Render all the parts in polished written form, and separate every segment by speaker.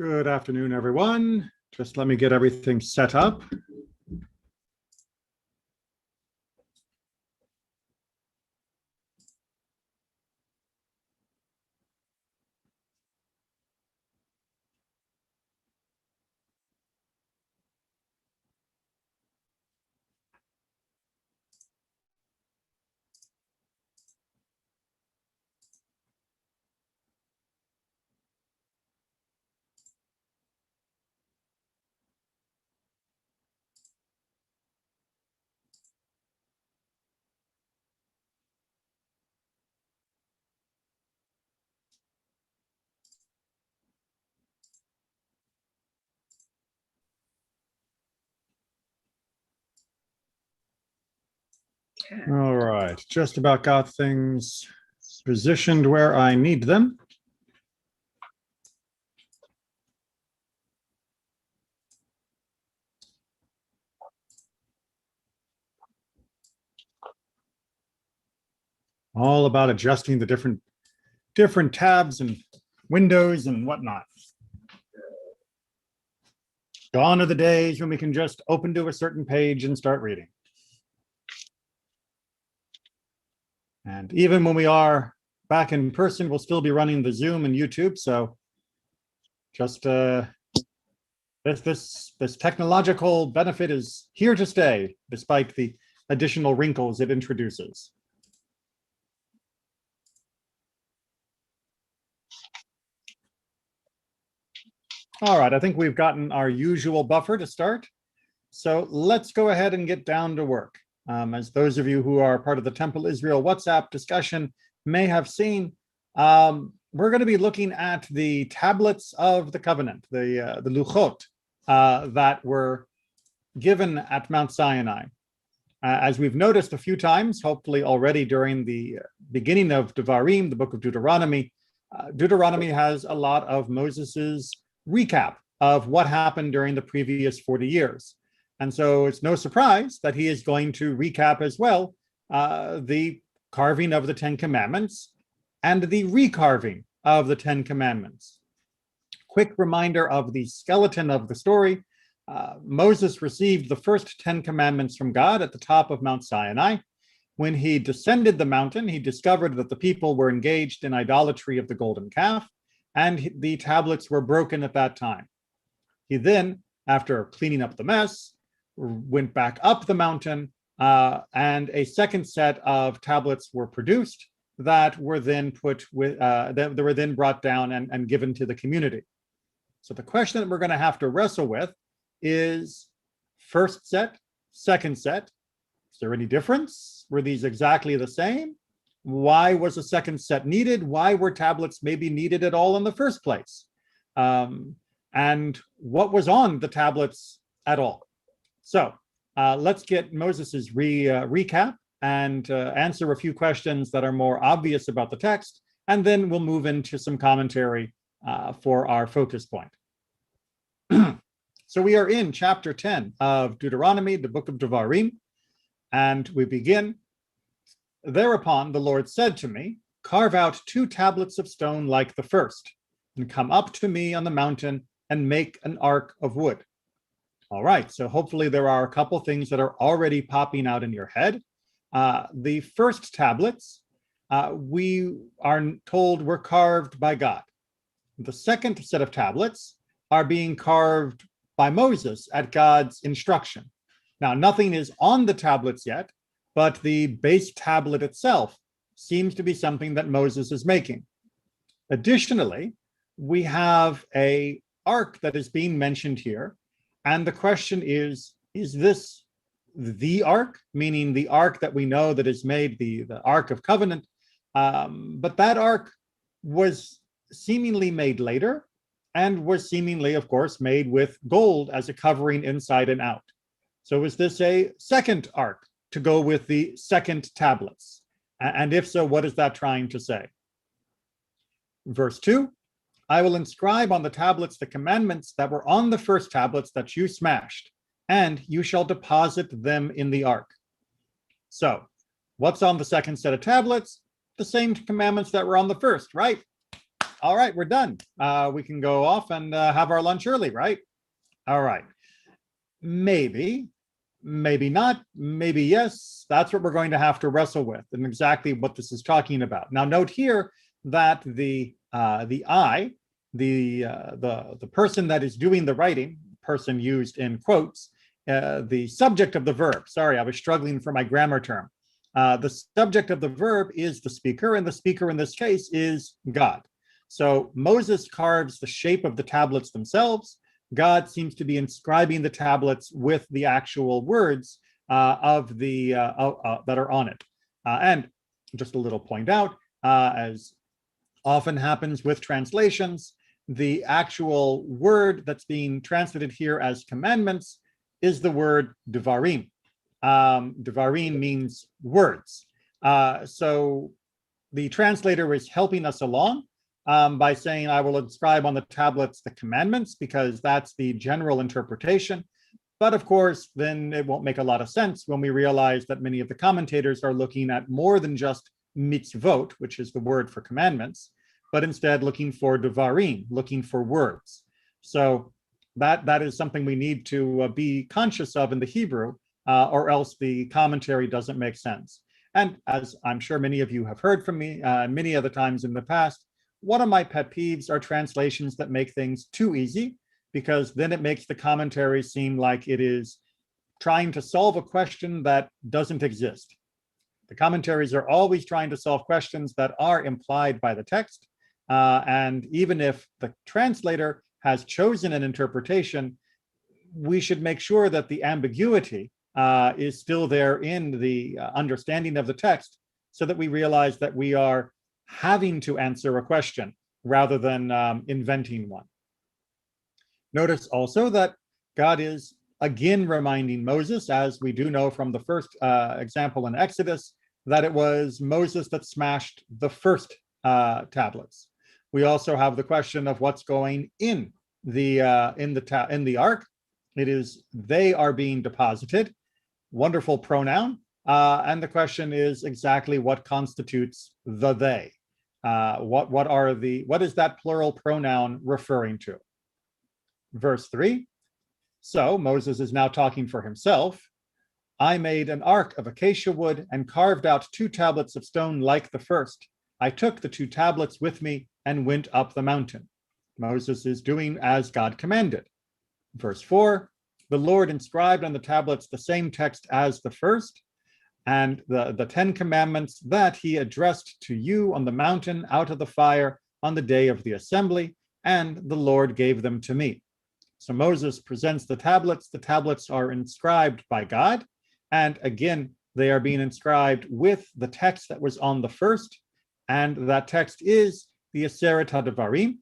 Speaker 1: Good afternoon, everyone. Just let me get everything set up. All right, just about got things positioned where I need them. All about adjusting the different tabs and windows and whatnot. Gone are the days when we can just open to a certain page and start reading. And even when we are back in person, we'll still be running the Zoom and YouTube. So just this technological benefit is here to stay, despite the additional wrinkles it introduces. All right, I think we've gotten our usual buffer to start. So let's go ahead and get down to work. As those of you who are part of the Temple Israel WhatsApp discussion may have seen, we're going to be looking at the tablets of the covenant, the luchot that were given at Mount Sinai. As we've noticed a few times, hopefully already during the beginning of Devarim, the book of Deuteronomy, Deuteronomy has a lot of Moses's recap of what happened during the previous 40 years. And so it's no surprise that he is going to recap as well the carving of the Ten Commandments and the recarving of the Ten Commandments. Quick reminder of the skeleton of the story. Moses received the first 10 commandments from God at the top of Mount Sinai. When he descended the mountain, he discovered that the people were engaged in idolatry of the golden calf, and the tablets were broken at that time. He then, after cleaning up the mess, went back up the mountain, and a second set of tablets were produced that were then that were then brought down and given to the community. So the question that we're going to have to wrestle with is first set, second set. Is there any difference? Were these exactly the same? Why was a second set needed? Why were tablets maybe needed at all in the first place? And what was on the tablets at all? So let's get Moses's recap and answer a few questions that are more obvious about the text, and then we'll move into some commentary for our focus point. So we are in chapter 10 of Deuteronomy, the book of Devarim, and we begin. Thereupon the Lord said to me, carve out 2 tablets of stone like the first, and come up to me on the mountain and make an ark of wood. All right, so hopefully there are a couple things that are already popping out in your head. The first tablets, we are told were carved by God. The second set of tablets are being carved by Moses at God's instruction. Now, nothing is on the tablets yet, but the base tablet itself seems to be something that Moses is making. Additionally, we have an ark that is being mentioned here. And the question is this the ark, meaning the ark that we know that is made, the Ark of Covenant? But that ark was seemingly made later and was seemingly, of course, made with gold as a covering inside and out. So is this a second ark to go with the second tablets? And if so, what is that trying to say? Verse 2, I will inscribe on the tablets the commandments that were on the first tablets that you smashed, and you shall deposit them in the ark. So what's on the second set of tablets? The same commandments that were on the first, right? All right, we're done. We can go off and have our lunch early, right? All right. Maybe, maybe not, maybe yes. That's what we're going to have to wrestle with, and exactly what this is talking about. Now, note here that the person that is doing the writing, person used in quotes, the subject of the verb. Sorry, I was struggling for my grammar term. The subject of the verb is the speaker, and the speaker in this case is God. So Moses carves the shape of the tablets themselves. God seems to be inscribing the tablets with the actual words that are on it. And just a little point out, as often happens with translations, the actual word that's being translated here as commandments is the word devarim. Devarim means words. So the translator is helping us along by saying, I will inscribe on the tablets the commandments, because that's the general interpretation. But of course, then it won't make a lot of sense when we realize that many of the commentators are looking at more than just mitzvot, which is the word for commandments, but instead looking for devarim, looking for words. So that is something we need to be conscious of in the Hebrew, or else the commentary doesn't make sense. And as I'm sure many of you have heard from me many other times in the past, one of my pet peeves are translations that make things too easy, because then it makes the commentary seem like it is trying to solve a question that doesn't exist. The commentaries are always trying to solve questions that are implied by the text. And even if the translator has chosen an interpretation, we should make sure that the ambiguity is still there in the understanding of the text, so that we realize that we are having to answer a question rather than inventing one. Notice also that God is again reminding Moses, as we do know from the first example in Exodus, that it was Moses that smashed the first tablets. We also have the question of what's going in the ark. It is they are being deposited. Wonderful pronoun. And the question is exactly what constitutes the they. What is that plural pronoun referring to? Verse 3. So Moses is now talking for himself. I made an ark of acacia wood and carved out 2 tablets of stone like the first. I took the 2 tablets with me and went up the mountain. Moses is doing as God commanded. Verse 4. The Lord inscribed on the tablets the same text as the first, and the 10 commandments that he addressed to you on the mountain out of the fire on the day of the assembly, and the Lord gave them to me. So Moses presents the tablets. The tablets are inscribed by God, and again, they are being inscribed with the text that was on the first, and that text is the Aseret HaDevarim,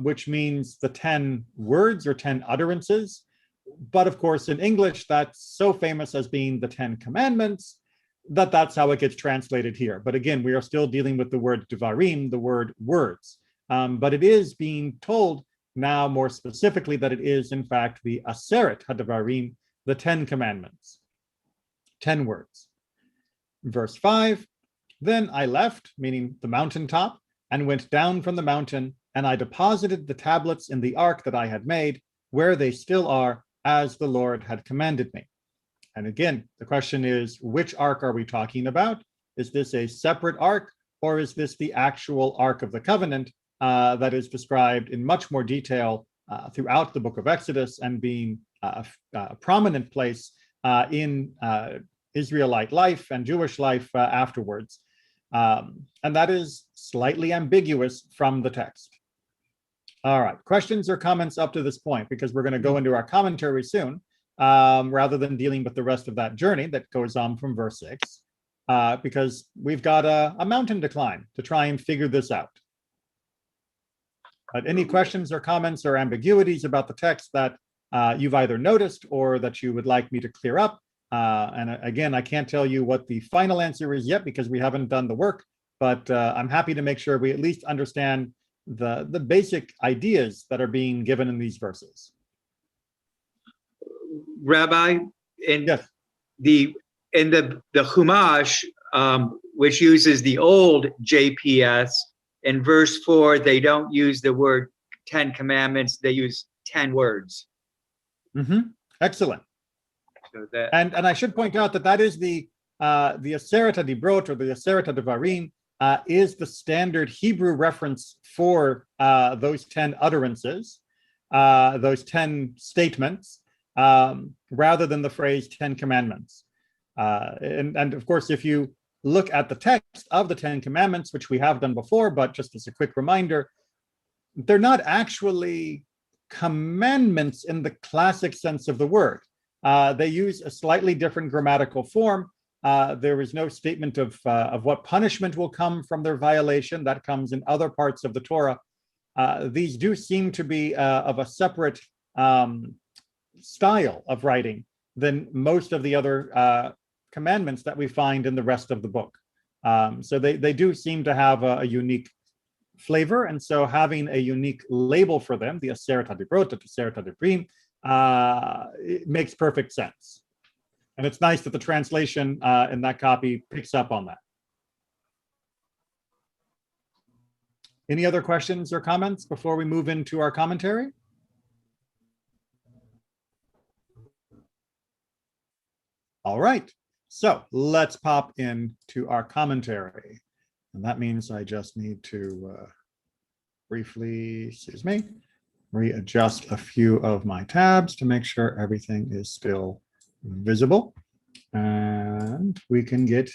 Speaker 1: which means the 10 words or 10 utterances. But of course, in English, that's so famous as being the 10 commandments that that's how it gets translated here. But again, we are still dealing with the word devarim, the word words. But it is being told now more specifically that it is, in fact, the Aseret HaDevarim, the 10 commandments, 10 words. Verse 5, then I left, meaning the mountaintop, and went down from the mountain, and I deposited the tablets in the ark that I had made, where they still are, as the Lord had commanded me. And again, the question is, which ark are we talking about? Is this a separate ark, or is this the actual Ark of the Covenant that is described in much more detail throughout the book of Exodus and being a prominent place in Israelite life and Jewish life afterwards? And that is slightly ambiguous from the text. All right, questions or comments up to this point, because we're going to go into our commentary soon, rather than dealing with the rest of that journey that goes on from verse 6, because we've got a mountain to climb to try and figure this out. But any questions or comments or ambiguities about the text that you've either noticed or that you would like me to clear up? And again, I can't tell you what the final answer is yet because we haven't done the work, but I'm happy to make sure we at least understand the basic ideas that are being given in these verses.
Speaker 2: Rabbi, in
Speaker 1: yes.
Speaker 2: the Chumash, which uses the old JPS, in verse 4, they don't use the word 10 commandments, they use 10 words.
Speaker 1: Excellent.
Speaker 2: So that,
Speaker 1: And I should point out that that is the Aseret HaDibrot, or the Aseret HaDevarim, is the standard Hebrew reference for those 10 utterances, those 10 statements, rather than the phrase 10 commandments. And of course, if you look at the text of the 10 commandments, which we have done before, but just as a quick reminder, they're not actually commandments in the classic sense of the word. They use a slightly different grammatical form. There is no statement of what punishment will come from their violation. That comes in other parts of the Torah. These do seem to be of a separate style of writing than most of the other commandments that we find in the rest of the book. So they do seem to have a unique flavor, and so having a unique label for them, the Aseret HaDibrot, the Aseret HaDevarim, it makes perfect sense. And it's nice that the translation in that copy picks up on that. Any other questions or comments before we move into our commentary? All right, so let's pop into our commentary. And that means I just need to briefly, readjust a few of my tabs to make sure everything is still visible. And we can get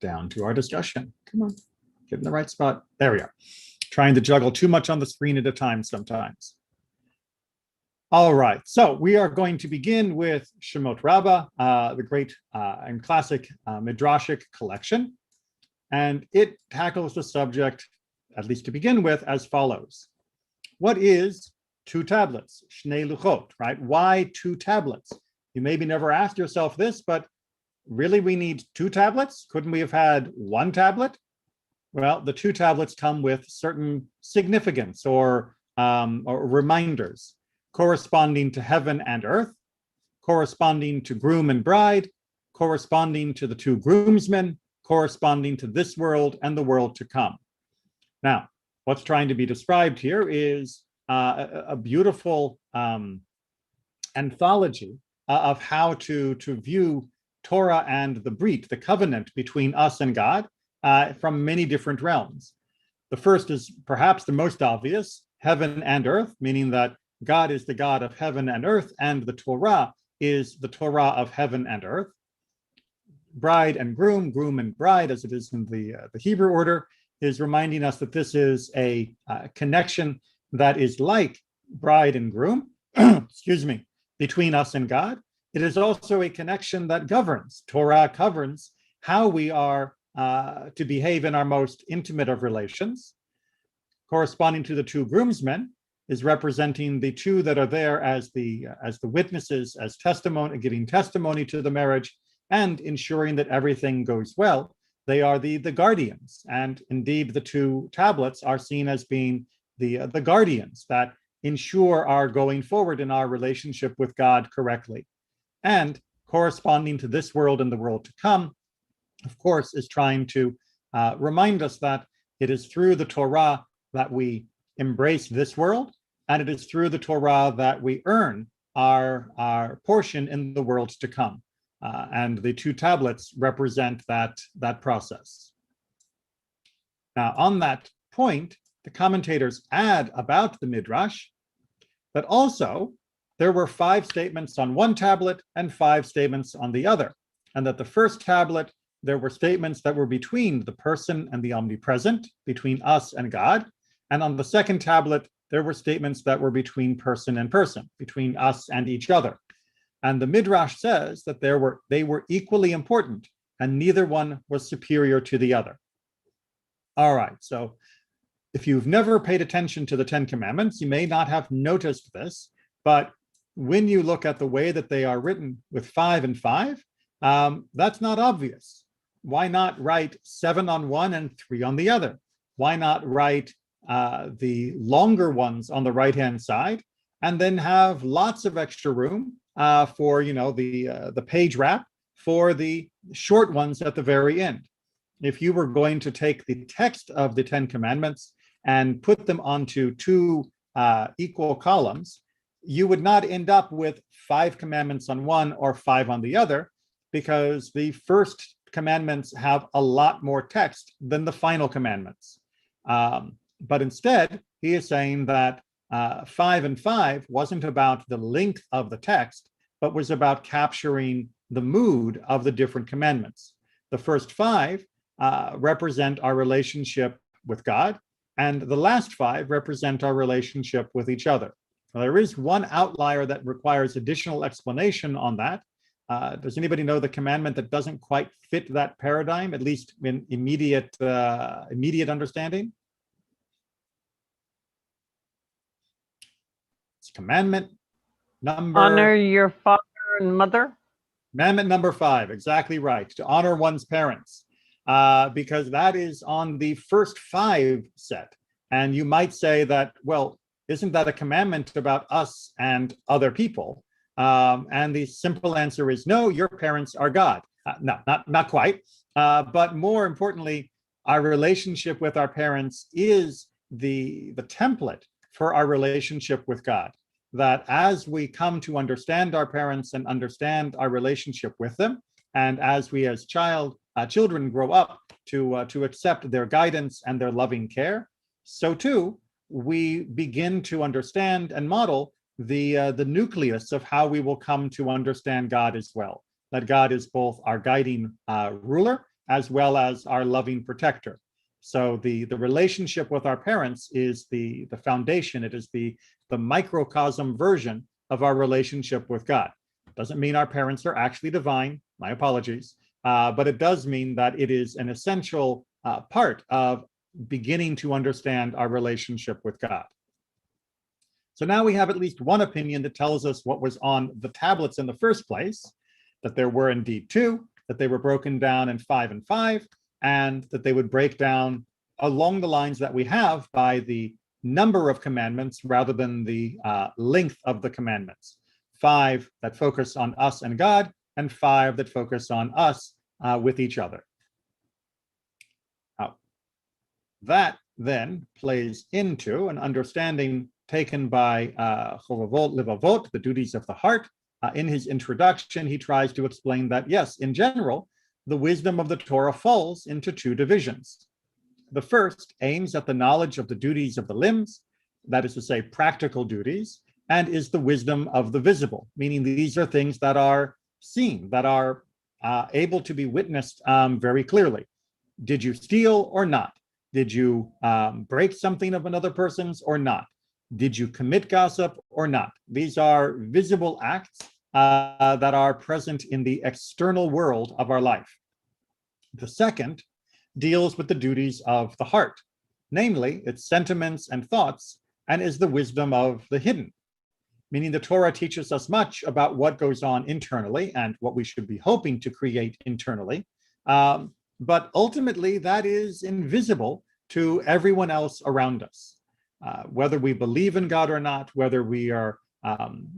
Speaker 1: down to our discussion. Come on, get in the right spot. There we are. Trying to juggle too much on the screen at a time sometimes. All right, so we are going to begin with Shemot Rabbah, the great and classic Midrashic collection. And it tackles the subject, at least to begin with, as follows. What is 2 tablets? Shnei luchot, right? Why 2 tablets? You maybe never asked yourself this, but really we need 2 tablets? Couldn't we have had 1 tablet? Well, the 2 tablets come with certain significance or reminders corresponding to heaven and earth, corresponding to groom and bride, corresponding to the 2 groomsmen, corresponding to this world and the world to come. Now, what's trying to be described here is a beautiful anthology of how to view Torah and the Brit, the covenant between us and God, from many different realms. The first is perhaps the most obvious, heaven and earth, meaning that God is the God of heaven and earth, and the Torah is the Torah of heaven and earth. Bride and groom, groom and bride, as it is in the Hebrew order, is reminding us that this is a connection that is like bride and groom, excuse me, between us and God. It is also a connection that governs. Torah governs how we are to behave in our most intimate of relations. Corresponding to the 2 groomsmen is representing the 2 that are there as the witnesses, as testimony, giving testimony to the marriage, and ensuring that everything goes well. They are the guardians, and indeed the 2 tablets are seen as being the guardians that ensure our going forward in our relationship with God correctly. And corresponding to this world and the world to come, of course, is trying to remind us that it is through the Torah that we embrace this world, and it is through the Torah that we earn our portion in the world to come. And the 2 tablets represent that process. Now, on that point, the commentators add about the Midrash that also there were 5 statements on one tablet and 5 statements on the other, and that the first tablet, there were statements that were between the person and the omnipresent, between us and God, and on the second tablet, there were statements that were between person and person, between us and each other. And the Midrash says that they were equally important, and neither one was superior to the other. All right, so if you've never paid attention to the 10 Commandments, you may not have noticed this, but when you look at the way that they are written with 5 and 5, that's not obvious. Why not write 7 on one and 3 on the other? Why not write the longer ones on the right-hand side and then have lots of extra room for the page wrap for the short ones at the very end? if you were going to take the text of the Ten Commandments and put them onto two equal columns, you would not end up with 5 commandments on one or 5 on the other, because the first commandments have a lot more text than the final commandments. But instead, he is saying that 5 and 5 wasn't about the length of the text, but was about capturing the mood of the different commandments. The first 5 represent our relationship with God, and the last 5 represent our relationship with each other. Now, there is one outlier that requires additional explanation on that. Does anybody know the commandment that doesn't quite fit that paradigm, at least in immediate understanding? It's commandment number...
Speaker 3: Honor your father and mother.
Speaker 1: Commandment number 5, exactly right, to honor one's parents, because that is on the first 5 set. And you might say that, well, isn't that a commandment about us and other people? And the simple answer is no, your parents are God. No, not quite. But more importantly, our relationship with our parents is the template for our relationship with God. That as we come to understand our parents and understand our relationship with them, and as we as children grow up to accept their guidance and their loving care, so too we begin to understand and model the nucleus of how we will come to understand God as well. That God is both our guiding ruler as well as our loving protector. So the relationship with our parents is the foundation. It is the microcosm version of our relationship with God. Doesn't mean our parents are actually divine, my apologies, but it does mean that it is an essential part of beginning to understand our relationship with God. So now we have at least one opinion that tells us what was on the tablets in the first place, that there were indeed 2, that they were broken down in 5 and 5, and that they would break down along the lines that we have by the number of commandments rather than the length of the commandments. 5 that focus on us and God, and 5 that focus on us with each other. Now, that then plays into an understanding taken by Chovavot Levavot, the duties of the heart. In his introduction, he tries to explain that, yes, in general, the wisdom of the Torah falls into 2 divisions. The first aims at the knowledge of the duties of the limbs, that is to say, practical duties, and is the wisdom of the visible, meaning these are things that are seen, that are able to be witnessed very clearly. Did you steal or not? Did you break something of another person's or not? Did you commit gossip or not? These are visible acts that are present in the external world of our life. The second deals with the duties of the heart, namely its sentiments and thoughts, and is the wisdom of the hidden, meaning the Torah teaches us much about what goes on internally and what we should be hoping to create internally, but ultimately that is invisible to everyone else around us. Whether we believe in God or not, whether we are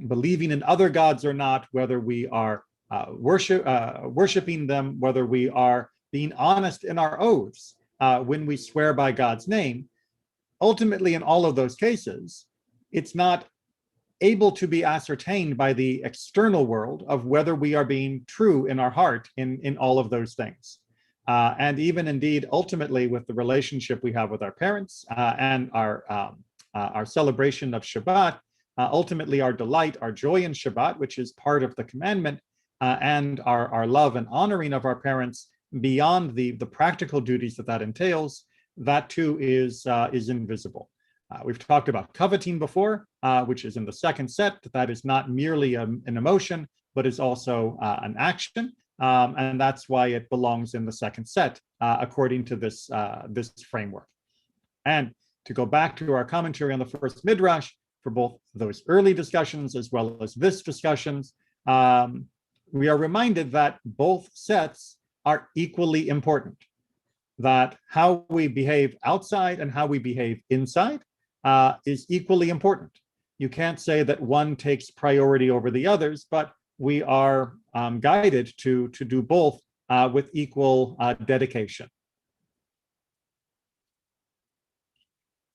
Speaker 1: believing in other gods or not, whether we are worshiping them, whether we are being honest in our oaths when we swear by God's name, ultimately in all of those cases, it's not able to be ascertained by the external world of whether we are being true in our heart in all of those things. And even indeed, ultimately, with the relationship we have with our parents and our celebration of Shabbat, ultimately our delight, our joy in Shabbat, which is part of the commandment, and our love and honoring of our parents beyond the practical duties that entails, that too is invisible. We've talked about coveting before, which is in the second set. That is not merely an emotion, but is also an action. And that's why it belongs in the second set, according to this framework. And to go back to our commentary on the first Midrash, for both those early discussions as well as this discussions, we are reminded that both sets are equally important, that how we behave outside and how we behave inside is equally important. You can't say that one takes priority over the others, but we are guided to do both with equal dedication.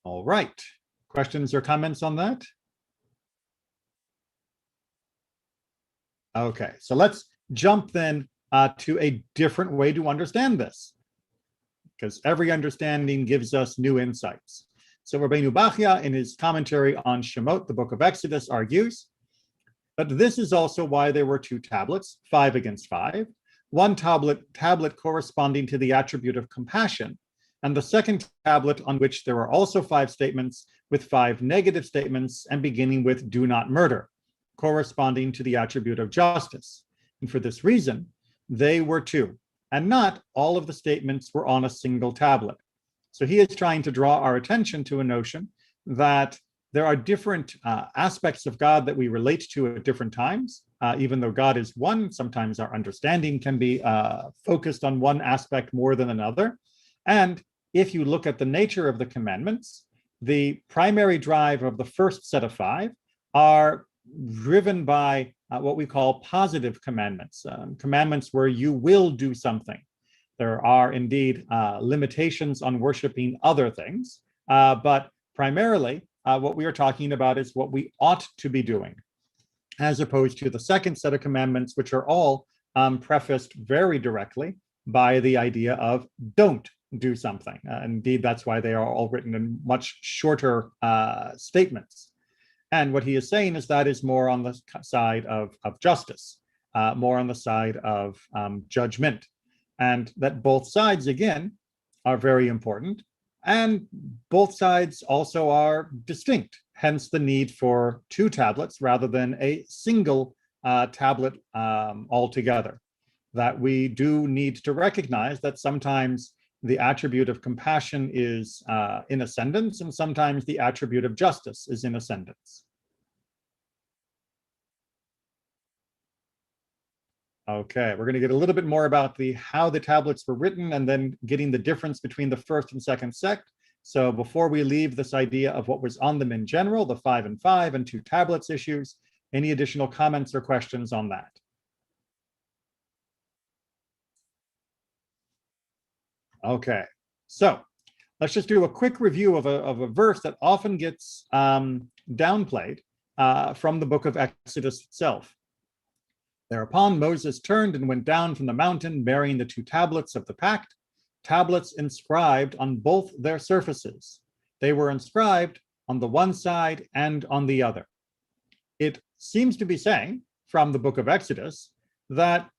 Speaker 1: All right. Questions or comments on that? Okay, so let's jump then to a different way to understand this, because every understanding gives us new insights. So Rabbeinu Bachya, in his commentary on Shemot, the book of Exodus, argues, but this is also why there were two tablets, 5 against 5, one tablet corresponding to the attribute of compassion, and the second tablet on which there are also 5 statements with 5 negative statements and beginning with do not murder, corresponding to the attribute of justice. And for this reason, they were 2, and not all of the statements were on a single tablet. So he is trying to draw our attention to a notion that there are different aspects of God that we relate to at different times. Even though God is one, sometimes our understanding can be focused on one aspect more than another. And if you look at the nature of the commandments, the primary drive of the first set of 5 are driven by what we call positive commandments, commandments where you will do something. There are indeed limitations on worshiping other things, but primarily what we are talking about is what we ought to be doing, as opposed to the second set of commandments, which are all prefaced very directly by the idea of don't do something. Indeed, that's why they are all written in much shorter statements. And what he is saying is that is more on the side of justice, more on the side of judgment. And that both sides, again, are very important. And both sides also are distinct, hence the need for 2 tablets rather than a single tablet altogether. That we do need to recognize that sometimes the attribute of compassion is in ascendance, and sometimes the attribute of justice is in ascendance. Okay, we're going to get a little bit more about how the tablets were written and then getting the difference between the first and second sect. So before we leave this idea of what was on them in general, the 5 and 5 and 2 tablets issues, any additional comments or questions on that? Okay, so let's just do a quick review of a verse that often gets downplayed from the book of Exodus itself. Thereupon Moses turned and went down from the mountain, bearing the 2 tablets of the pact, tablets inscribed on both their surfaces. They were inscribed on the one side and on the other. It seems to be saying from the book of Exodus that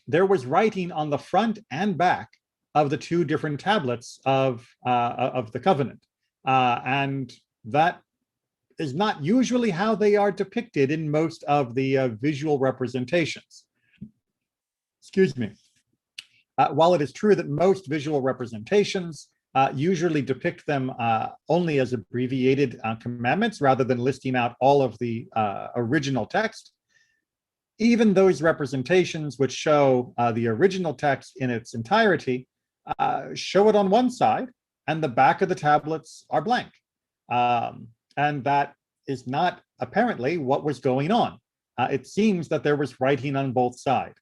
Speaker 1: there was writing on the front and back of the 2 different tablets of the covenant. And that is not usually how they are depicted in most of the visual representations. Excuse me. While it is true that most visual representations usually depict them only as abbreviated commandments rather than listing out all of the original text, even those representations which show the original text in its entirety show it on one side and the back of the tablets are blank. And that is not apparently what was going on. It seems that there was writing on both sides.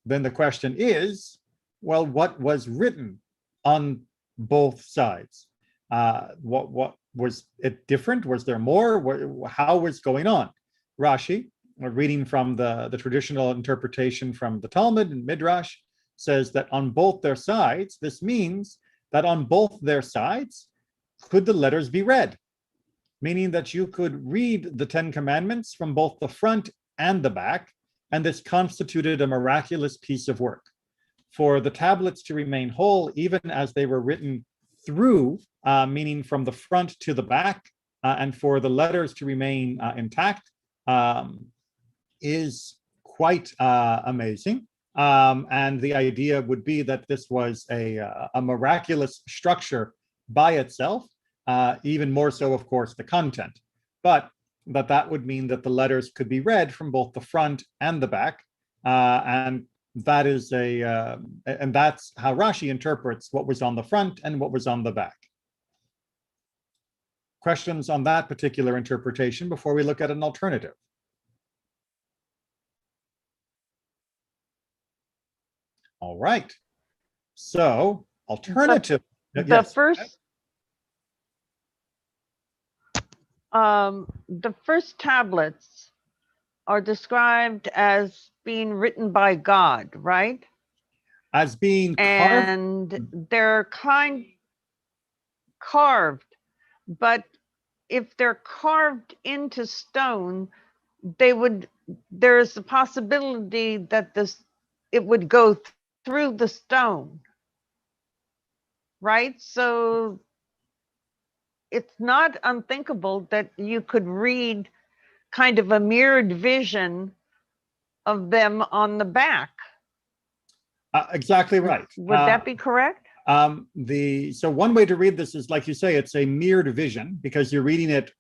Speaker 1: Then the question is, well, what was written on both sides? What was it different? Was there more? How was going on? Rashi, reading from the traditional interpretation from the Talmud and Midrash, says that on both their sides, this means that on both their sides, could the letters be read? Meaning that you could read the 10 commandments from both the front and the back, and this constituted a miraculous piece of work. For the tablets to remain whole, even as they were written through, meaning from the front to the back, and for the letters to remain intact, is quite amazing. And the idea would be that this was a miraculous structure by itself, even more so, of course, the content. But that would mean that the letters could be read from both the front and the back, and that is and that's how Rashi interprets what was on the front and what was on the back. Questions on that particular interpretation before we look at an alternative? All right. So alternative.
Speaker 3: The
Speaker 1: Yes.
Speaker 3: The first tablets are described as being written by God, right?
Speaker 1: As being carved.
Speaker 3: And they're carved, but if they're carved into stone, there's a possibility that it would go through the stone, right? So it's not unthinkable that you could read kind of a mirrored vision of them on the back.
Speaker 1: Exactly right.
Speaker 3: Would that be correct?
Speaker 1: So one way to read this is, like you say, it's a mirrored vision because you're reading it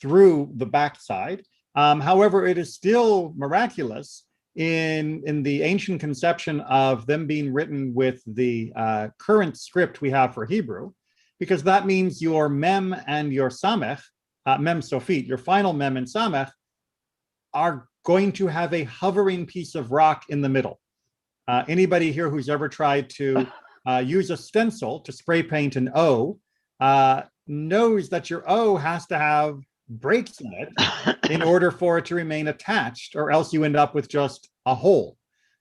Speaker 1: through the backside. However, it is still miraculous in the ancient conception of them being written with the current script we have for Hebrew, because that means your mem and your samech, mem sofit, your final mem and samech, are going to have a hovering piece of rock in the middle. Anybody here who's ever tried to use a stencil to spray paint an O knows that your O has to have breaks in it in order for it to remain attached, or else you end up with just a hole.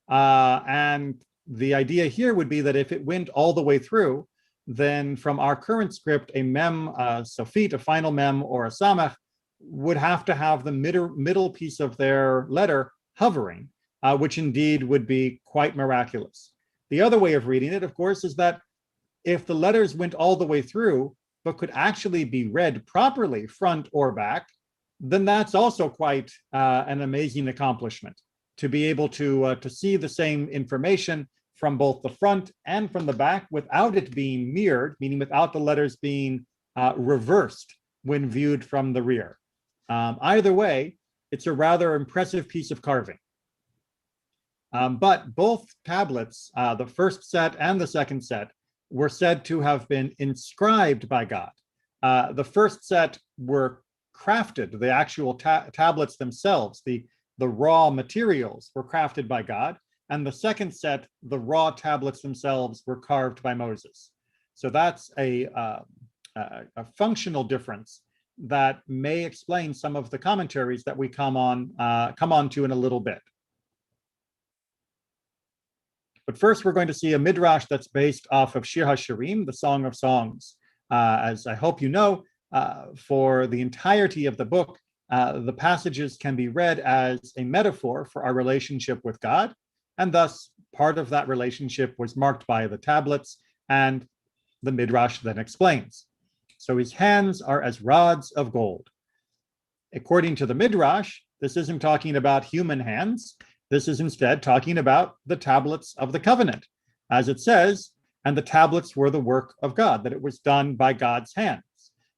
Speaker 1: And the idea here would be that if it went all the way through, then from our current script, a mem, sofit, a final mem, or a samech would have to have the middle piece of their letter hovering, which indeed would be quite miraculous. The other way of reading it, of course, is that if the letters went all the way through, but could actually be read properly, front or back, then that's also quite an amazing accomplishment, to be able to see the same information from both the front and from the back without it being mirrored, meaning without the letters being reversed when viewed from the rear. Either way, it's a rather impressive piece of carving. But both tablets, the first set and the second set, were said to have been inscribed by God. The first set were crafted, the actual tablets themselves, the raw materials were crafted by God. And the second set, the raw tablets themselves, were carved by Moses. So that's a functional difference that may explain some of the commentaries that we come on to in a little bit. But first, we're going to see a midrash that's based off of Shir HaShirim, the Song of Songs. As I hope you know, for the entirety of the book, the passages can be read as a metaphor for our relationship with God, and thus part of that relationship was marked by the tablets, and the midrash then explains. So his hands are as rods of gold. According to the midrash, this isn't talking about human hands. This is instead talking about the tablets of the covenant, as it says, and the tablets were the work of God, that it was done by God's hands.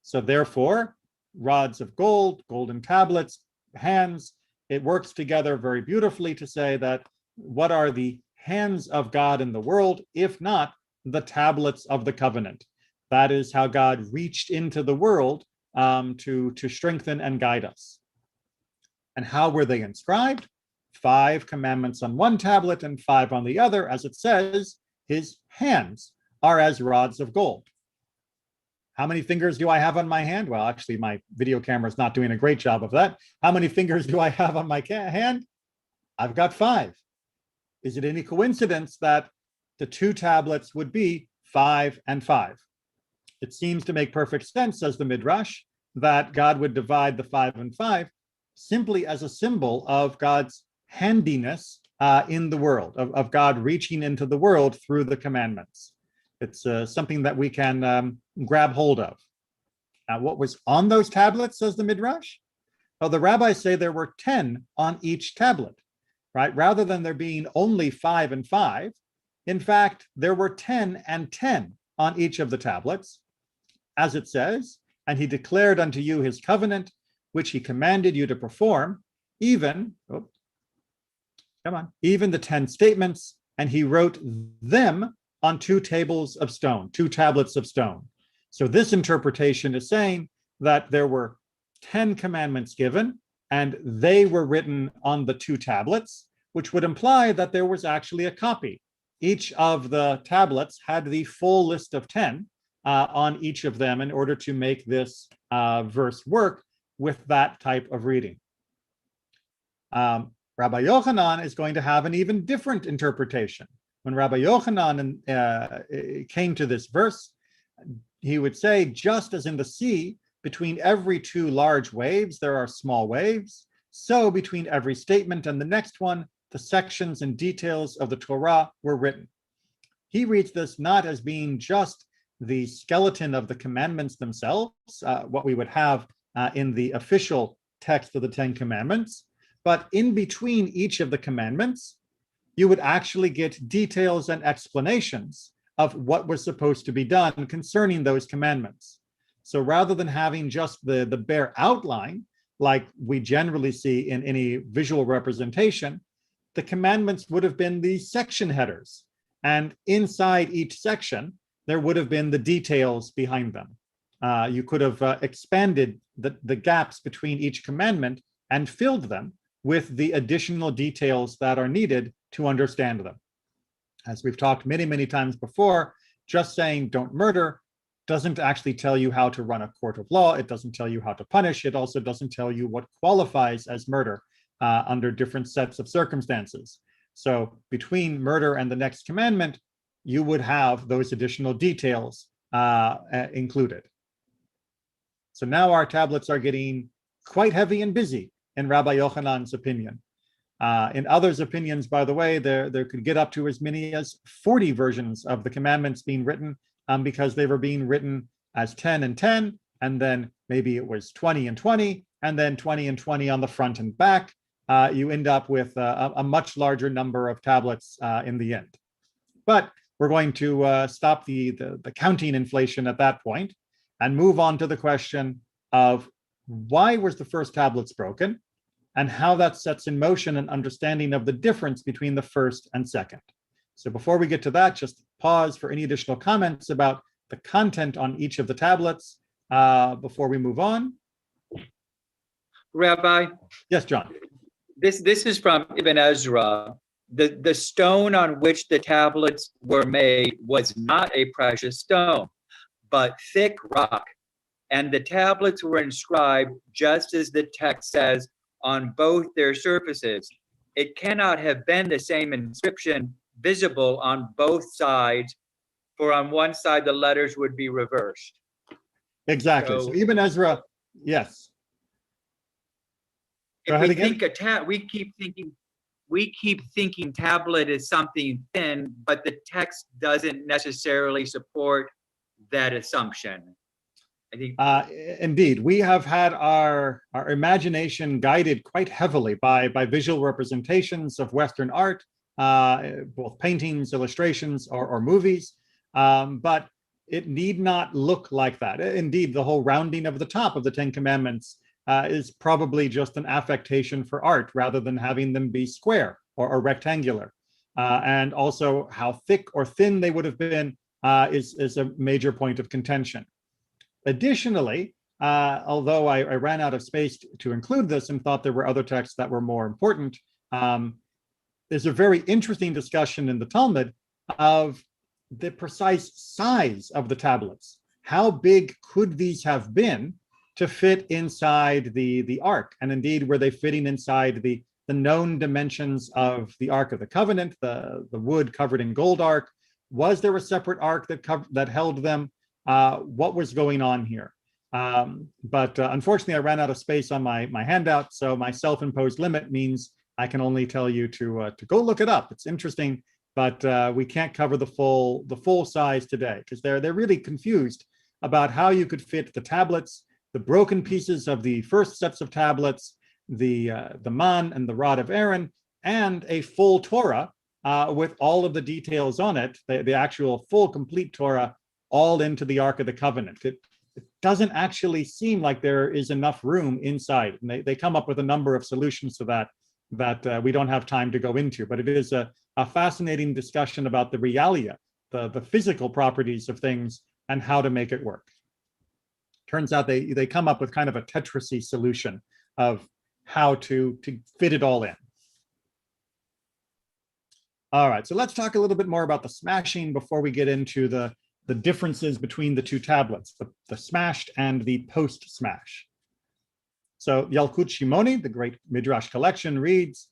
Speaker 1: So therefore, rods of gold, golden tablets, hands, it works together very beautifully to say that what are the hands of God in the world, if not the tablets of the covenant? That is how God reached into the world to strengthen and guide us. And how were they inscribed? 5 commandments on one tablet and 5 on the other, as it says, his hands are as rods of gold. How many fingers do I have on my hand? Well, actually, my video camera is not doing a great job of that. How many fingers do I have on my hand? I've got 5. Is it any coincidence that the 2 tablets would be 5 and 5? It seems to make perfect sense, says the Midrash, that God would divide the 5 and 5 simply as a symbol of God's handiness in the world, of God reaching into the world through the commandments. It's something that we can grab hold of. Now, what was on those tablets, says the Midrash? Well, the rabbis say there were 10 on each tablet, right? Rather than there being only 5 and 5, in fact, there were 10 and 10 on each of the tablets, as it says, and he declared unto you his covenant, which he commanded you to perform, even the 10 statements, and he wrote them on 2 tables of stone, 2 tablets of stone. So this interpretation is saying that there were 10 commandments given, and they were written on the 2 tablets, which would imply that there was actually a copy. Each of the tablets had the full list of 10 on each of them in order to make this verse work, with that type of reading. Rabbi Yochanan is going to have an even different interpretation. When Rabbi Yochanan came to this verse, he would say, just as in the sea, between every two large waves, there are small waves, so between every statement and the next one, the sections and details of the Torah were written. He reads this not as being just the skeleton of the commandments themselves, what we would have in the official text of the Ten Commandments, but in between each of the commandments, you would actually get details and explanations of what was supposed to be done concerning those commandments. So rather than having just the bare outline, like we generally see in any visual representation, the commandments would have been the section headers. And inside each section, there would have been the details behind them. You could have expanded the gaps between each commandment and filled them with the additional details that are needed to understand them. As we've talked many, many times before, just saying don't murder doesn't actually tell you how to run a court of law. It doesn't tell you how to punish. It also doesn't tell you what qualifies as murder under different sets of circumstances. So between murder and the next commandment, you would have those additional details included. So now our tablets are getting quite heavy and busy, in Rabbi Yochanan's opinion. In others' opinions, by the way, there could get up to as many as 40 versions of the commandments being written because they were being written as 10 and 10, and then maybe it was 20 and 20, and then 20 and 20 on the front and back. You end up with a much larger number of tablets in the end. But we're going to stop the counting inflation at that point and move on to the question of why was the first tablets broken and how that sets in motion an understanding of the difference between the first and second. So before we get to that, just pause for any additional comments about the content on each of the tablets before we move on.
Speaker 2: Rabbi?
Speaker 1: Yes, John.
Speaker 2: This is from Ibn Ezra. The stone on which the tablets were made was not a precious stone, but thick rock. And the tablets were inscribed just as the text says on both their surfaces. It cannot have been the same inscription visible on both sides, for on one side the letters would be reversed.
Speaker 1: Exactly. So Ibn Ezra, yes.
Speaker 2: If we think we keep thinking tablet is something thin, but the text doesn't necessarily support that assumption. I think
Speaker 1: indeed, we have had our imagination guided quite heavily by visual representations of Western art, both paintings, illustrations, or movies, but it need not look like that. Indeed, the whole rounding of the top of the Ten Commandments is probably just an affectation for art rather than having them be square or rectangular. And also how thick or thin they would have been is a major point of contention. Additionally, although I ran out of space to include this and thought there were other texts that were more important, there's a very interesting discussion in the Talmud of the precise size of the tablets. How big could these have been to fit inside the Ark? And indeed, were they fitting inside the known dimensions of the Ark of the Covenant, the wood covered in gold Ark? Was there a separate Ark that held them? What was going on here? But unfortunately, I ran out of space on my handout, so my self-imposed limit means I can only tell you to go look it up. It's interesting, but we can't cover the full size today because they're really confused about how you could fit the tablets, the broken pieces of the first sets of tablets, the man and the rod of Aaron, and a full Torah with all of the details on it, the actual full complete Torah, all into the Ark of the Covenant. It doesn't actually seem like there is enough room inside. And they come up with a number of solutions to that we don't have time to go into, but it is a fascinating discussion about the realia, the physical properties of things and how to make it work. Turns out they come up with kind of a Tetrisy solution of how to fit it all in. All right, so let's talk a little bit more about the smashing before we get into the differences between the two tablets, the smashed and the post-smash. So Yalkut Shimoni, the great Midrash collection, reads,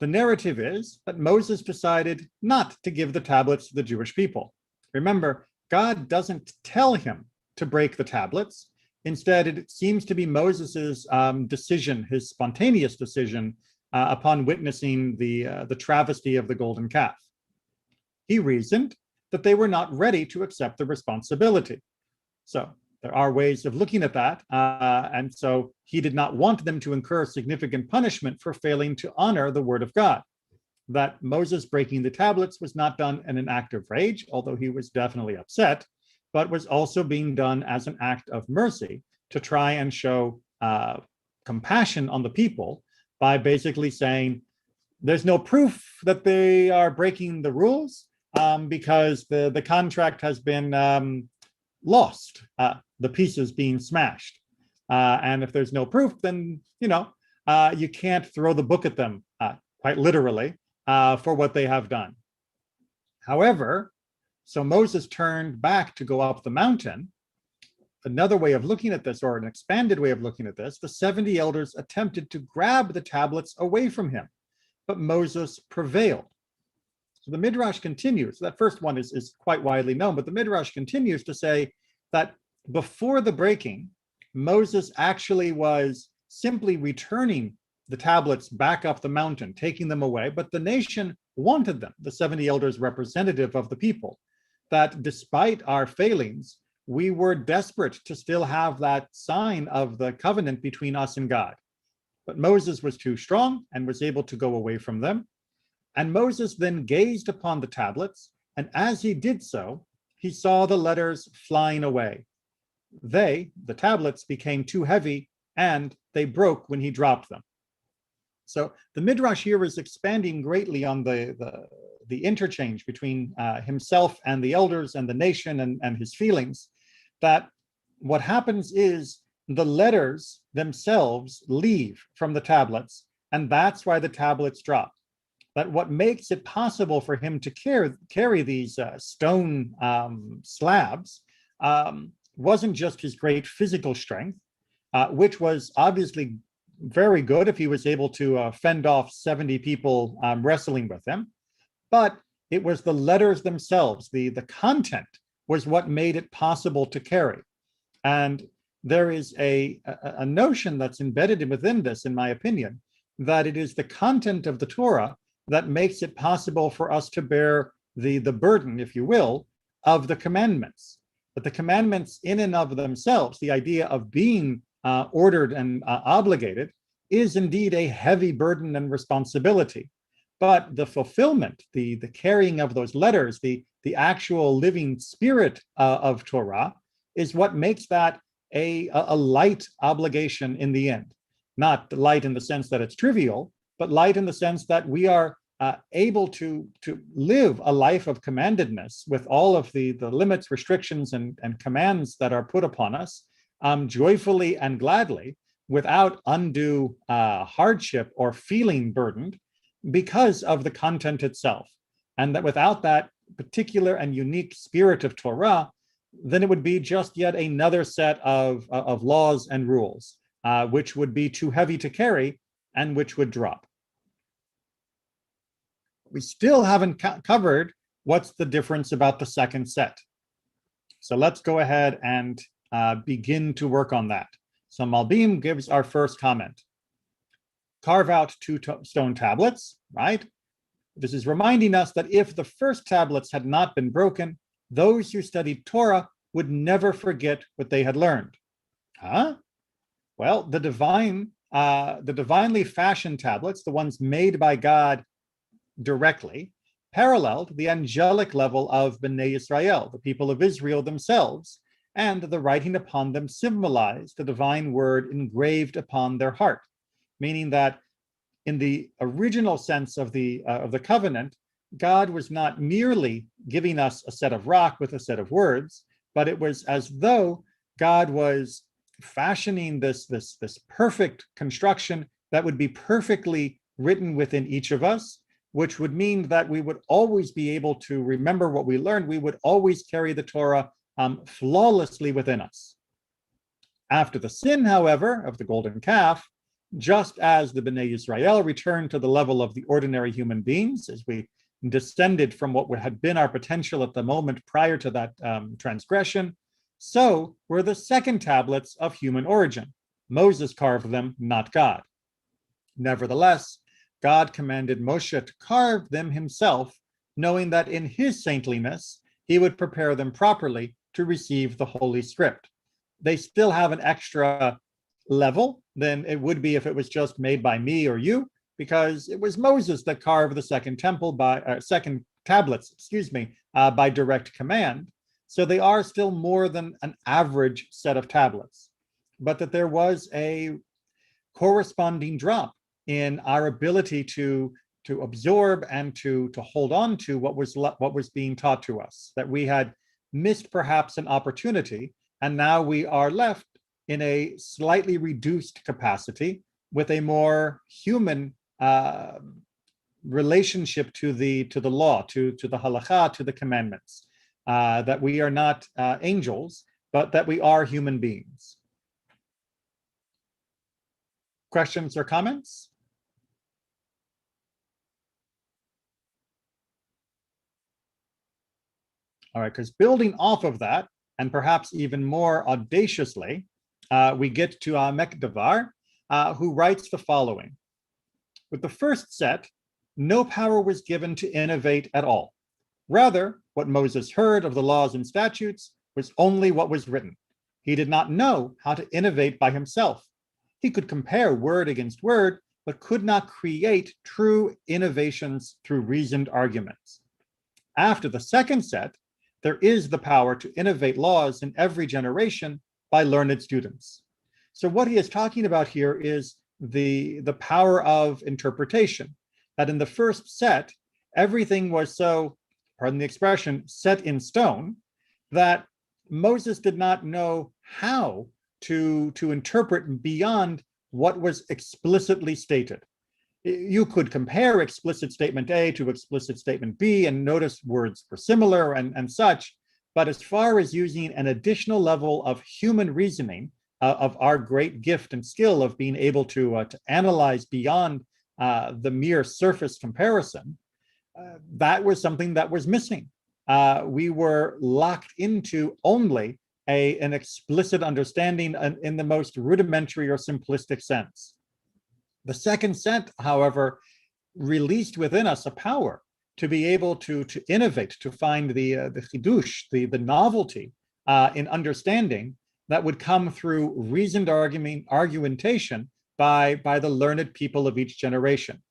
Speaker 1: the narrative is that Moses decided not to give the tablets to the Jewish people. Remember, God doesn't tell him to break the tablets. Instead, it seems to be Moses's decision, his spontaneous decision, upon witnessing the travesty of the golden calf. He reasoned that they were not ready to accept the responsibility. So there are ways of looking at that. And so he did not want them to incur significant punishment for failing to honor the word of God. That Moses breaking the tablets was not done in an act of rage, although he was definitely upset, but was also being done as an act of mercy to try and show compassion on the people by basically saying, there's no proof that they are breaking the rules because the contract has been lost, the pieces being smashed. And if there's no proof, then, you can't throw the book at them, quite literally, for what they have done. However, so Moses turned back to go up the mountain. Another way of looking at this, or an expanded way of looking at this, the 70 elders attempted to grab the tablets away from him, but Moses prevailed. So the Midrash continues. That first one is quite widely known, but the Midrash continues to say that before the breaking, Moses actually was simply returning the tablets back up the mountain, taking them away, but the nation wanted them, the 70 elders representative of the people, that despite our failings, we were desperate to still have that sign of the covenant between us and God. But Moses was too strong and was able to go away from them. And Moses then gazed upon the tablets, and as he did so, he saw the letters flying away. They, the tablets, became too heavy, and they broke when he dropped them. So the Midrash here is expanding greatly on the interchange between himself and the elders and the nation and his feelings, that what happens is the letters themselves leave from the tablets, and that's why the tablets drop. That what makes it possible for him to carry these stone slabs wasn't just his great physical strength, which was obviously very good if he was able to fend off 70 people wrestling with him, but it was the letters themselves, the content was what made it possible to carry. And there is a notion that's embedded within this, in my opinion, that it is the content of the Torah that makes it possible for us to bear the burden, if you will, of the commandments. But the commandments in and of themselves, the idea of being ordered and obligated, is indeed a heavy burden and responsibility. But the fulfillment, the carrying of those letters, the actual living spirit of Torah is what makes that a light obligation in the end. Not light in the sense that it's trivial, but light in the sense that we are able to live a life of commandedness with all of the limits, restrictions, and commands that are put upon us joyfully and gladly, without undue hardship or feeling burdened, because of the content itself. And that without that particular and unique spirit of Torah, then it would be just yet another set of laws and rules, which would be too heavy to carry and which would drop. We still haven't covered what's the difference about the second set. So let's go ahead and begin to work on that. So Malbim gives our first comment. Carve out 2 stone tablets, right? This is reminding us that if the first tablets had not been broken, those who studied Torah would never forget what they had learned. Huh? Well, the divinely fashioned tablets, the ones made by God directly, paralleled the angelic level of Bnei Israel, the people of Israel themselves, and the writing upon them symbolized the divine word engraved upon their heart, meaning that in the original sense of the covenant, God was not merely giving us a set of rock with a set of words, but it was as though God was fashioning this perfect construction that would be perfectly written within each of us, which would mean that we would always be able to remember what we learned. We would always carry the Torah flawlessly within us. After the sin, however, of the golden calf, just as the Bnei Yisrael returned to the level of the ordinary human beings, as we descended from what had been our potential at the moment prior to that transgression, so were the second tablets of human origin. Moses carved them, not God. Nevertheless, God commanded Moshe to carve them himself, knowing that in his saintliness, he would prepare them properly to receive the Holy Script. They still have an extra level than it would be if it was just made by me or you, because it was Moses that carved the second tablets, by direct command. So they are still more than an average set of tablets, but that there was a corresponding drop in our ability to absorb and to hold on to what was being taught to us, that we had missed perhaps an opportunity, and now we are left in a slightly reduced capacity with a more human relationship to the law, to the halakha, to the commandments, that we are not angels, but that we are human beings. Questions or comments? All right, because building off of that, and perhaps even more audaciously, we get to Mekdavar, who writes the following. With the first set, no power was given to innovate at all. Rather, what Moses heard of the laws and statutes was only what was written. He did not know how to innovate by himself. He could compare word against word, but could not create true innovations through reasoned arguments. After the second set, there is the power to innovate laws in every generation by learned students. So what he is talking about here is the power of interpretation, that in the first set, everything was so, pardon the expression, set in stone, that Moses did not know how to interpret beyond what was explicitly stated. You could compare explicit statement A to explicit statement B and notice words were similar and such, but as far as using an additional level of human reasoning, of our great gift and skill of being able to analyze beyond the mere surface comparison, that was something that was missing. We were locked into only an explicit understanding in the most rudimentary or simplistic sense. The second set, however, released within us a power to be able to innovate, to find the chidush, the novelty in understanding that would come through reasoned argumentation by the learned people of each generation.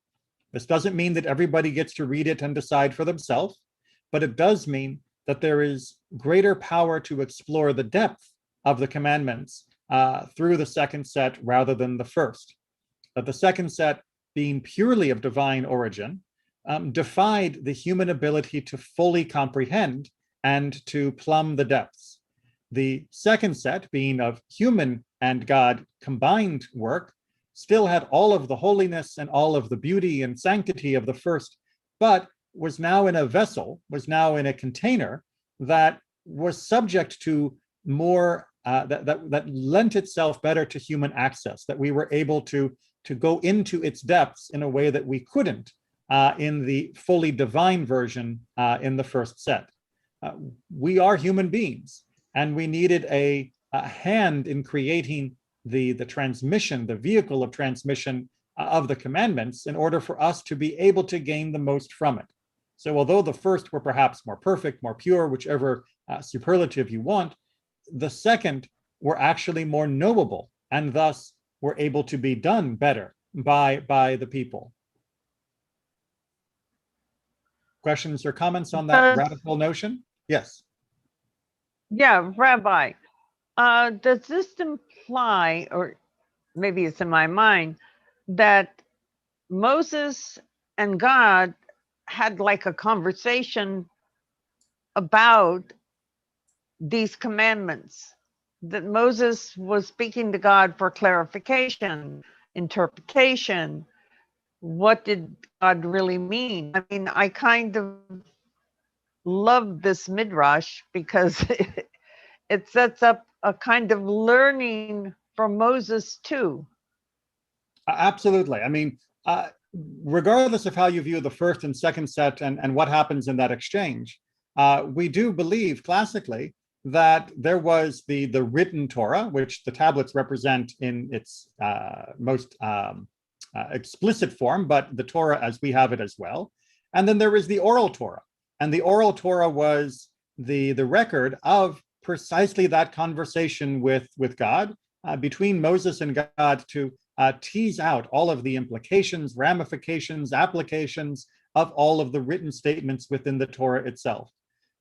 Speaker 1: This doesn't mean that everybody gets to read it and decide for themselves, but it does mean that there is greater power to explore the depth of the commandments through the second set rather than the first. That the second set, being purely of divine origin, defied the human ability to fully comprehend and to plumb the depths. The second set, being of human and God combined work, still had all of the holiness and all of the beauty and sanctity of the first, but was now in a vessel, was now in a container that was subject to more, that lent itself better to human access, that we were able to go into its depths in a way that we couldn't in the fully divine version in the first set. We are human beings, and we needed a hand in creating the transmission, the vehicle of transmission of the commandments in order for us to be able to gain the most from it. So although the first were perhaps more perfect, more pure, whichever superlative you want, the second were actually more knowable and thus were able to be done better by the people. Questions or comments on that radical notion? Yes.
Speaker 3: Yeah, Rabbi, does this imply, or maybe it's in my mind, that Moses and God had like a conversation about these commandments, that Moses was speaking to God for clarification, interpretation? What did God really mean? I mean, I kind of love this midrash because it sets up a kind of learning from Moses too.
Speaker 1: Absolutely. I mean, regardless of how you view the first and second set and what happens in that exchange, we do believe classically that there was the written Torah, which the tablets represent in its most explicit form, but the Torah as we have it as well. And then there is the oral Torah. And the oral Torah was the record of precisely that conversation with God between Moses and God to tease out all of the implications, ramifications, applications of all of the written statements within the Torah itself.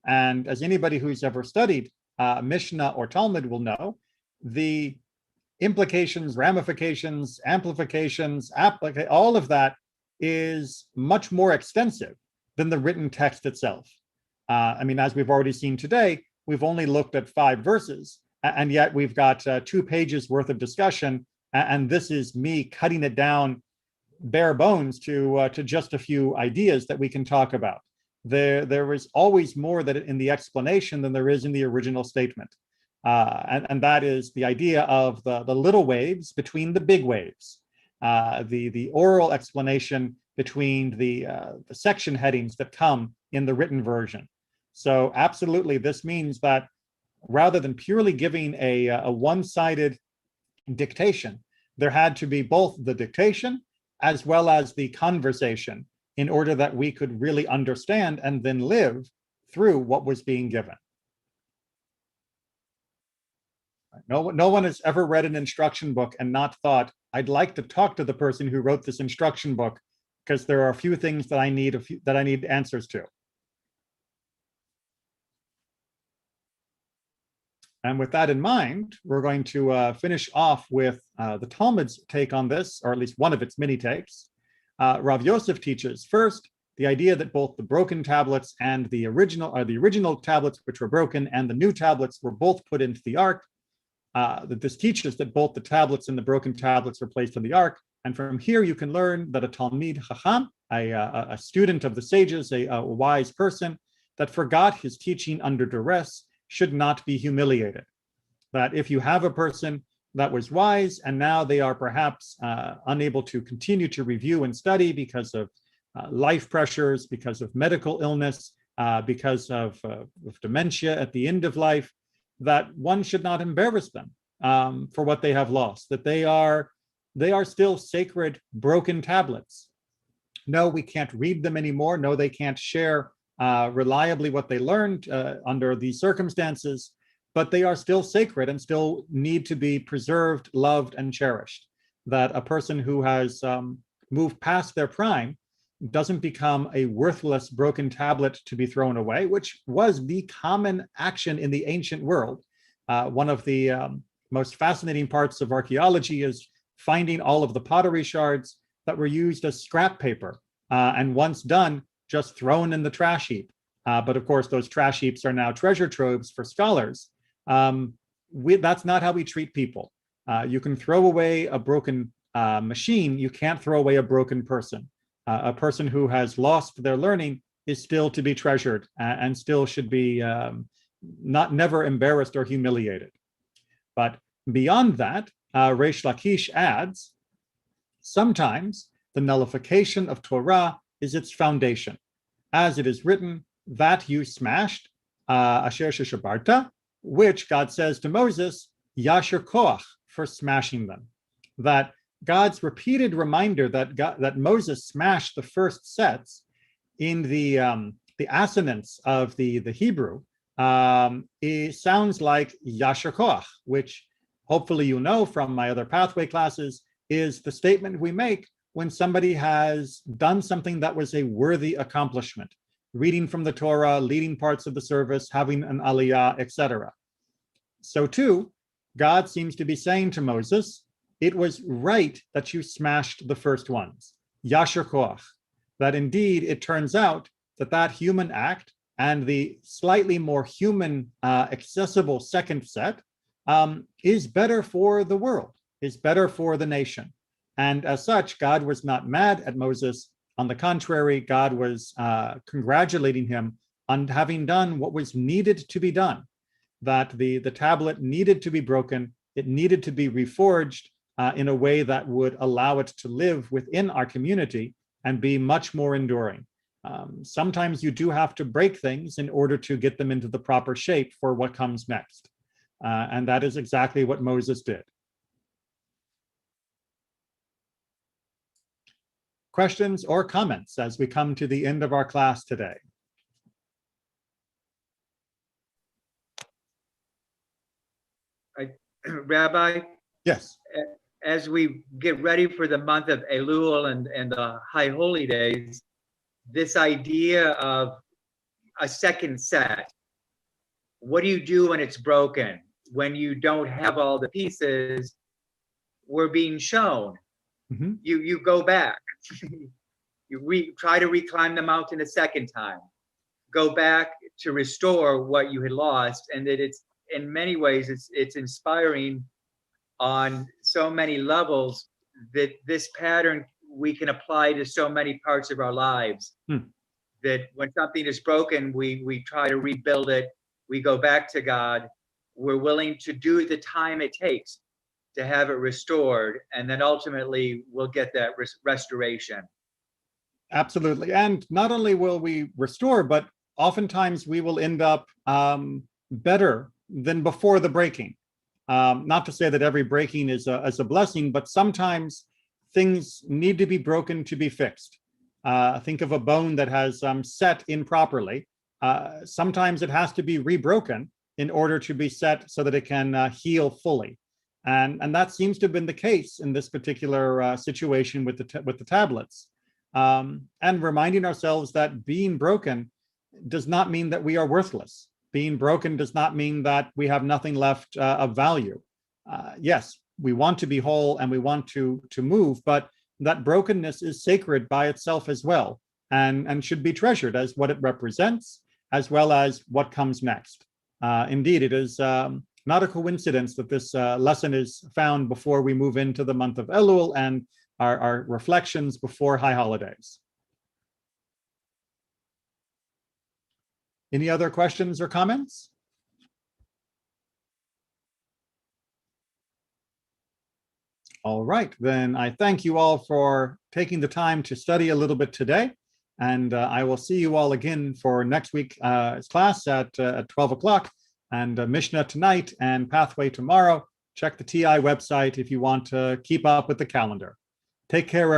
Speaker 1: And as anybody who's ever studied Mishnah or Talmud will know, the implications, ramifications, amplifications, all of that is much more extensive than the written text itself. I mean, as we've already seen today, we've only looked at 5 verses, and yet we've got 2 pages worth of discussion, and this is me cutting it down bare bones to just a few ideas that we can talk about. There is always more that in the explanation than there is in the original statement. And that is the idea of the little waves between the big waves, the oral explanation between the section headings that come in the written version. So absolutely, this means that rather than purely giving a one-sided dictation, there had to be both the dictation as well as the conversation in order that we could really understand and then live through what was being given. No one has ever read an instruction book and not thought, I'd like to talk to the person who wrote this instruction book because there are a few things that I need answers to. And with that in mind, we're going to finish off with the Talmud's take on this, or at least one of its many takes. Rav Yosef teaches first the idea that both the broken tablets and the original tablets which were broken and the new tablets were both put into the ark. That this teaches that both the tablets and the broken tablets were placed in the ark. And from here you can learn that a Talmid Chacham, a student of the sages, a wise person that forgot his teaching under duress, should not be humiliated. That if you have a person that was wise and now they are perhaps unable to continue to review and study because of life pressures, because of medical illness, because of dementia at the end of life, that one should not embarrass them for what they have lost, that they are still sacred broken tablets. No, we can't read them anymore. No, they can't share reliably what they learned under these circumstances, but they are still sacred and still need to be preserved, loved, and cherished. That a person who has moved past their prime doesn't become a worthless broken tablet to be thrown away, which was the common action in the ancient world. One of the most fascinating parts of archaeology is finding all of the pottery shards that were used as scrap paper, and once done, just thrown in the trash heap. But of course, those trash heaps are now treasure troves for scholars. That's not how we treat people. You can throw away a broken machine, you can't throw away a broken person. A person who has lost their learning is still to be treasured and still should be never embarrassed or humiliated. But beyond that, Reish Lakish adds, sometimes the nullification of Torah is its foundation. As it is written, that you smashed, Asher Sheshabarta, which God says to Moses, Yasher Koach, for smashing them. That God's repeated reminder that Moses smashed the first sets in the assonance of the Hebrew, it sounds like Yasher Koach, which hopefully you know from my other pathway classes is the statement we make when somebody has done something that was a worthy accomplishment, reading from the Torah, leading parts of the service, having an aliyah, etc. So too, God seems to be saying to Moses, it was right that you smashed the first ones, Yasher Koach, that indeed it turns out that human act and the slightly more human accessible second set is better for the world, is better for the nation. And as such, God was not mad at Moses. On the contrary, God was congratulating him on having done what was needed to be done. that the tablet needed to be broken. It needed to be reforged in a way that would allow it to live within our community and be much more enduring. Sometimes you do have to break things in order to get them into the proper shape for what comes next. And that is exactly what Moses did. Questions or comments as we come to the end of our class today?
Speaker 2: Rabbi,
Speaker 1: Yes.
Speaker 2: as we get ready for the month of Elul and the High Holy Days, this idea of a second set, what do you do when it's broken? When you don't have all the pieces, we're being shown.
Speaker 1: Mm-hmm.
Speaker 2: You go back. You try to reclimb the mountain a second time. Go back to restore what you had lost, and that it's in many ways it's inspiring on so many levels that this pattern we can apply to so many parts of our lives. That when something is broken, we try to rebuild it. We go back to God. We're willing to do the time it takes to have it restored, and then ultimately we'll get that restoration.
Speaker 1: Absolutely. And not only will we restore, but oftentimes we will end up better than before the breaking. Not to say that every breaking is a blessing, but sometimes things need to be broken to be fixed. Think of a bone that has set improperly. Sometimes it has to be rebroken in order to be set so that it can heal fully. And that seems to have been the case in this particular situation with the tablets. And reminding ourselves that being broken does not mean that we are worthless. Being broken does not mean that we have nothing left of value. Yes, we want to be whole and we want to move, but that brokenness is sacred by itself as well, and should be treasured as what it represents, as well as what comes next. Indeed, it is not a coincidence that this lesson is found before we move into the month of Elul and our reflections before high holidays. Any other questions or comments? All right, then I thank you all for taking the time to study a little bit today. And I will see you all again for next week's class at 12 o'clock, and Mishnah tonight and Pathway tomorrow. Check the TI website if you want to keep up with the calendar. Take care, everyone.